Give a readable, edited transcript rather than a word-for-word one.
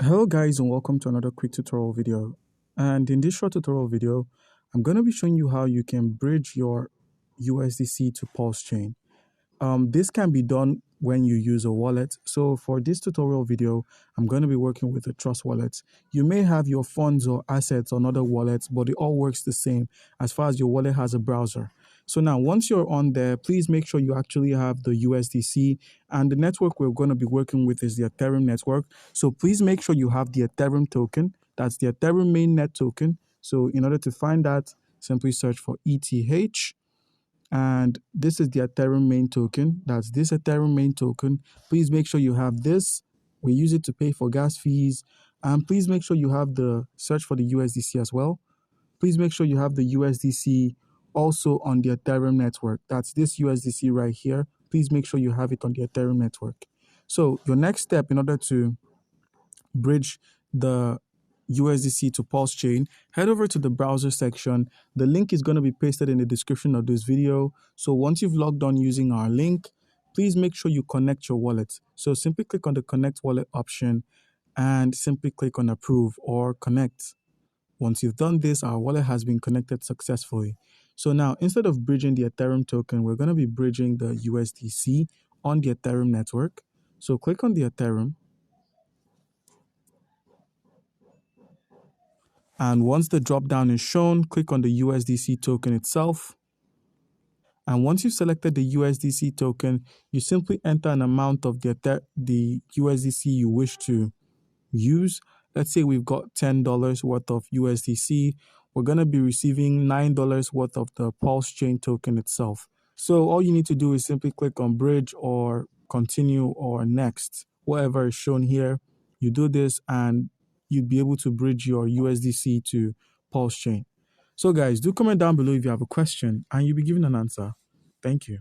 Hello guys and welcome to another quick tutorial video. And in this short tutorial video, I'm going to be showing you how you can bridge your USDC to Pulsechain. This can be done when you use a wallet. So for this tutorial video, I'm going to be working with a Trust wallet. You may have your funds or assets on other wallets, but it all works the same as far as your wallet has a browser. So now once you're on there, please make sure you actually have the USDC, and the network we're going to be working with is the Ethereum network. So please make sure you have the Ethereum token. That's the Ethereum mainnet token. So in order to find that, simply search for ETH. And this is the Ethereum main token. That's this Ethereum main token. Please make sure you have this. We use it to pay for gas fees. And please make sure you have the search for the USDC as well. Please make sure you have the USDC also on the Ethereum network. That's this USDC right here. Please make sure you have it on the Ethereum network. So your next step in order to bridge the USDC to Pulsechain, head over to the browser section. The link is going to be pasted in the description of this video. So once you've logged on using our link, please make sure you connect your wallet. So simply click on the connect wallet option and simply click on approve or connect. Once you've done this, our wallet has been connected successfully. So now instead of bridging the Ethereum token, we're going to be bridging the USDC on the Ethereum network. So click on the Ethereum. And once the drop down is shown, click on the USDC token itself. And once you've selected the USDC token, you simply enter an amount of the USDC you wish to use. Let's say we've got $10 worth of USDC. We're going to be receiving $9 worth of the Pulsechain token itself. So all you need to do is simply click on bridge or continue or next, whatever is shown here. You do this and you'd be able to bridge your USDC to Pulsechain. So guys, do comment down below if you have a question and you'll be given an answer. Thank you.